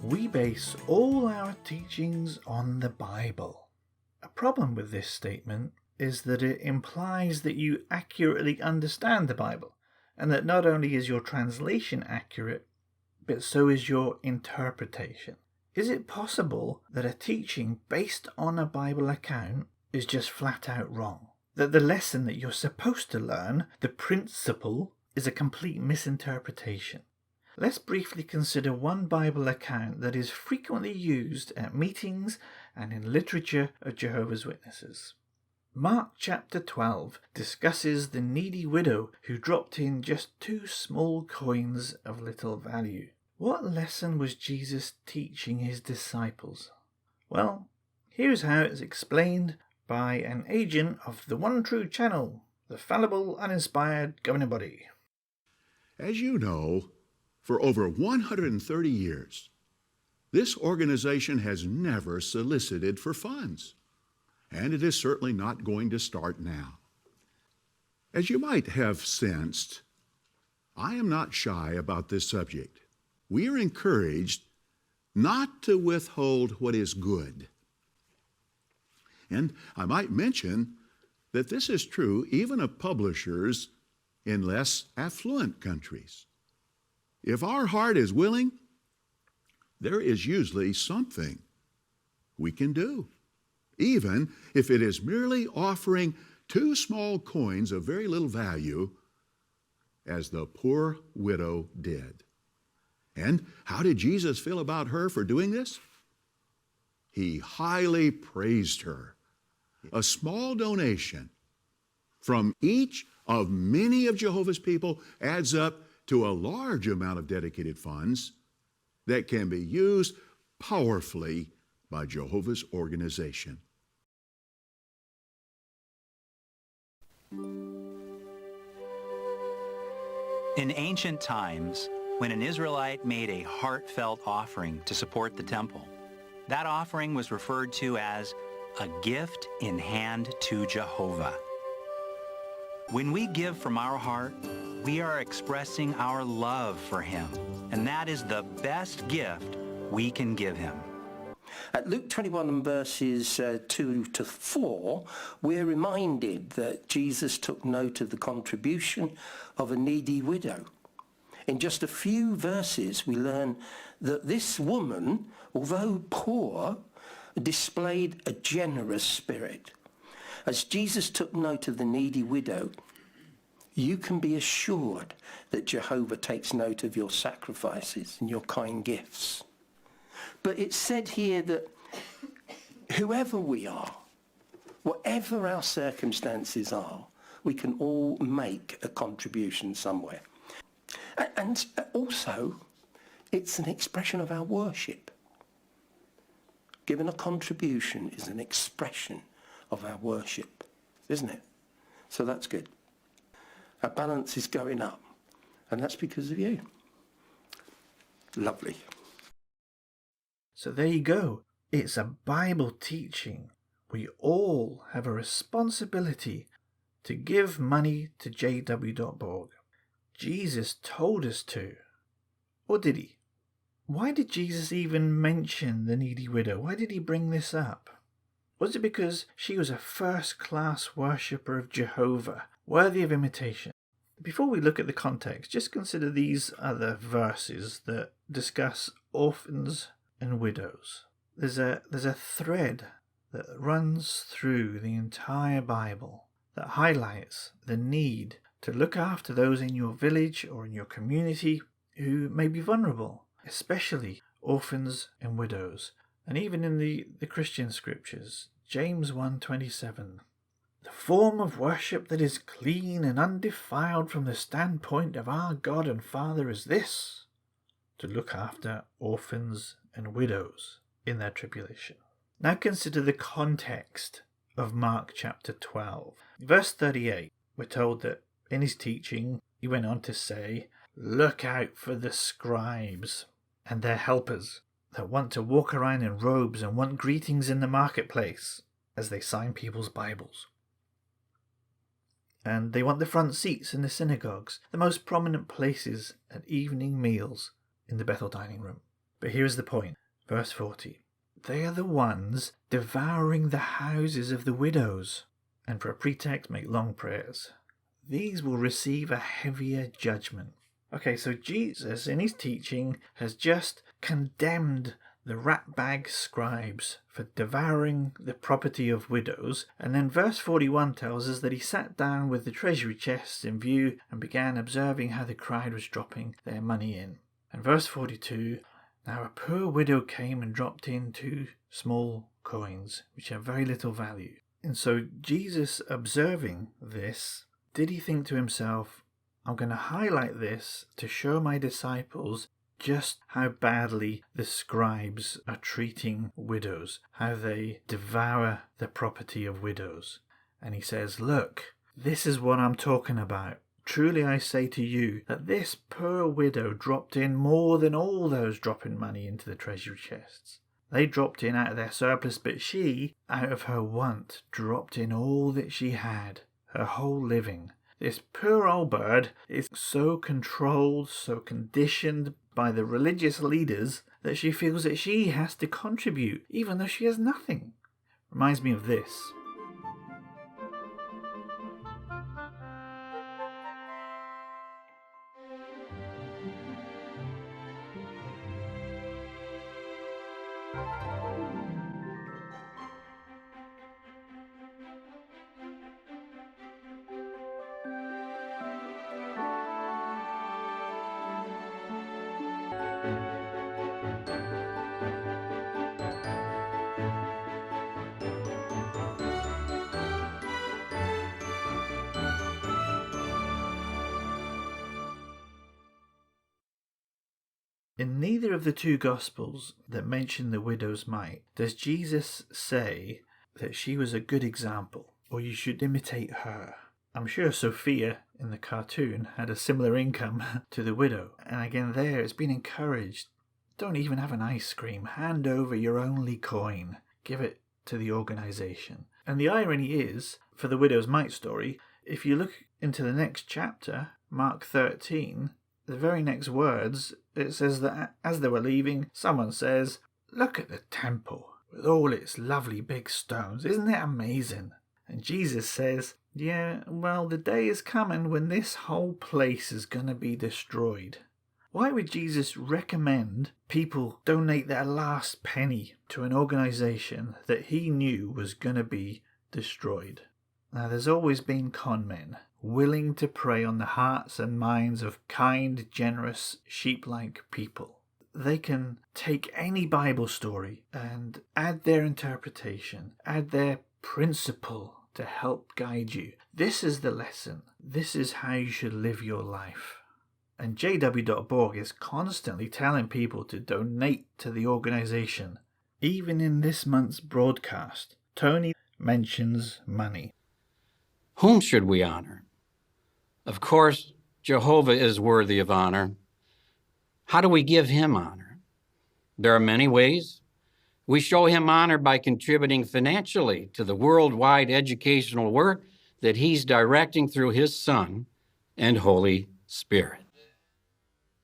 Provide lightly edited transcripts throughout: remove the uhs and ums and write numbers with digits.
We base all our teachings on the Bible. A problem with this statement is that it implies that you accurately understand the Bible, and that not only is your translation accurate, but so is your interpretation. Is it possible that a teaching based on a Bible account is just flat out wrong? That the lesson that you're supposed to learn, the principle, is a complete misinterpretation? Let's briefly consider one Bible account that is frequently used at meetings and in literature of Jehovah's Witnesses. Mark chapter 12 discusses the needy widow who dropped in just 2 small coins of little value. What lesson was Jesus teaching his disciples? Well, here's how it's explained by an agent of the one true channel, the fallible, uninspired governing body. As you know, for over 130 years, this organization has never solicited for funds, and it is certainly not going to start now. As you might have sensed, I am not shy about this subject. We are encouraged not to withhold what is good. And I might mention that this is true even of publishers in less affluent countries. If our heart is willing, there is usually something we can do, even if it is merely offering 2 small coins of very little value, as the poor widow did. And how did Jesus feel about her for doing this? He highly praised her. A small donation from each of many of Jehovah's people adds up to a large amount of dedicated funds that can be used powerfully by Jehovah's organization. In ancient times, when an Israelite made a heartfelt offering to support the temple, that offering was referred to as a gift in hand to Jehovah. When we give from our heart, we are expressing our love for him, and that is the best gift we can give him. At Luke 21 and verses 2 to 4, we're reminded that Jesus took note of the contribution of a needy widow. In just a few verses, we learn that this woman, although poor, displayed a generous spirit. As Jesus took note of the needy widow, you can be assured that Jehovah takes note of your sacrifices and your kind gifts. But it's said here that whoever we are, whatever our circumstances are, we can all make a contribution somewhere. And also, it's an expression of our worship. Giving a contribution is an expression of our worship, isn't it? So that's good. Our balance is going up, and that's because of you. Lovely. So there you go. It's a Bible teaching. We all have a responsibility to give money to JEHOVAH'S. Jesus told us to. Or did he? Why did Jesus even mention the needy widow? Why did he bring this up? Was it because she was a first-class worshipper of Jehovah, worthy of imitation? Before we look at the context, just consider these other verses that discuss orphans and widows. There's a thread that runs through the entire Bible that highlights the need to look after those in your village or in your community who may be vulnerable, especially orphans and widows. And even in the Christian scriptures, James 1:27, the form of worship that is clean and undefiled from the standpoint of our God and Father is this, to look after orphans and widows in their tribulation. Now consider the context of Mark chapter 12. Verse 38, we're told that in his teaching, he went on to say, look out for the scribes and their helpers that want to walk around in robes and want greetings in the marketplace as they sign people's Bibles. And they want the front seats in the synagogues, the most prominent places at evening meals in the Bethel dining room. But here's the point. Verse 40. They are the ones devouring the houses of the widows, and for a pretext make long prayers. These will receive a heavier judgment. Okay, so Jesus in his teaching has just condemned the ratbag scribes for devouring the property of widows, and then verse 41 tells us that he sat down with the treasury chests in view and began observing how the crowd was dropping their money in. And verse 42, now a poor widow came and dropped in 2 small coins, which have very little value. And so Jesus, observing this, did he think to himself, I'm going to highlight this to show my disciples just how badly the scribes are treating widows, how they devour the property of widows. And he says, look, this is what I'm talking about. Truly I say to you that this poor widow dropped in more than all those dropping money into the treasury chests. They dropped in out of their surplus, but she, out of her want, dropped in all that she had, her whole living. This poor old bird is so controlled, so conditioned by the religious leaders that she feels that she has to contribute, even though she has nothing. Reminds me of this. In neither of the 2 Gospels that mention the widow's mite does Jesus say that she was a good example, or you should imitate her. I'm sure Sophia in the cartoon had a similar income to the widow, and again there it's been encouraged. Don't even have an ice cream. Hand over your only coin. Give it to the organisation. And the irony is, for the widow's mite story, if you look into the next chapter, Mark 13, the very next words, it says that as they were leaving, someone says, look at the temple with all its lovely big stones. Isn't it amazing? And Jesus says, yeah, well, the day is coming when this whole place is going to be destroyed. Why would Jesus recommend people donate their last penny to an organisation that he knew was going to be destroyed? Now, there's always been con men willing to prey on the hearts and minds of kind, generous, sheep-like people. They can take any Bible story and add their interpretation, add their principle to help guide you. This is the lesson. This is how you should live your life. And JEHOVAH'S is constantly telling people to donate to the organisation. Even in this month's broadcast, Tony mentions money. Whom should we honor? Of course, Jehovah is worthy of honor. How do we give him honor? There are many ways. We show him honor by contributing financially to the worldwide educational work that he's directing through his Son and Holy Spirit.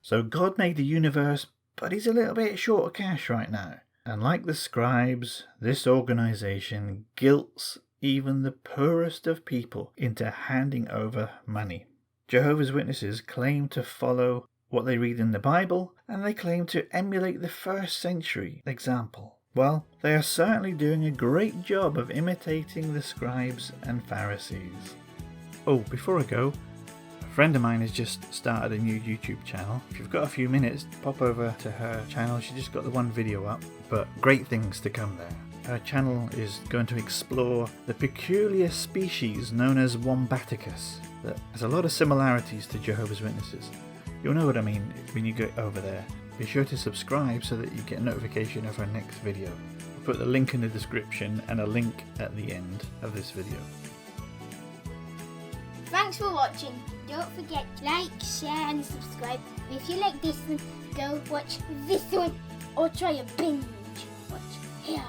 So God made the universe, but he's a little bit short of cash right now. And like the scribes, this organisation guilts even the poorest of people into handing over money. Jehovah's Witnesses claim to follow what they read in the Bible, and they claim to emulate the 1st century example. Well, they are certainly doing a great job of imitating the scribes and Pharisees. Oh, before I go, a friend of mine has just started a new YouTube channel. If you've got a few minutes, pop over to her channel. She just got the 1 video up, but great things to come there. Her channel is going to explore the peculiar species known as Wombaticus that has a lot of similarities to Jehovah's Witnesses. You'll know what I mean when you go over there. Be sure to subscribe so that you get a notification of our next video. I'll put the link in the description and a link at the end of this video. Thanks for watching. Don't forget to like, share and subscribe. And if you like this one, go watch this one or try a binge watch here.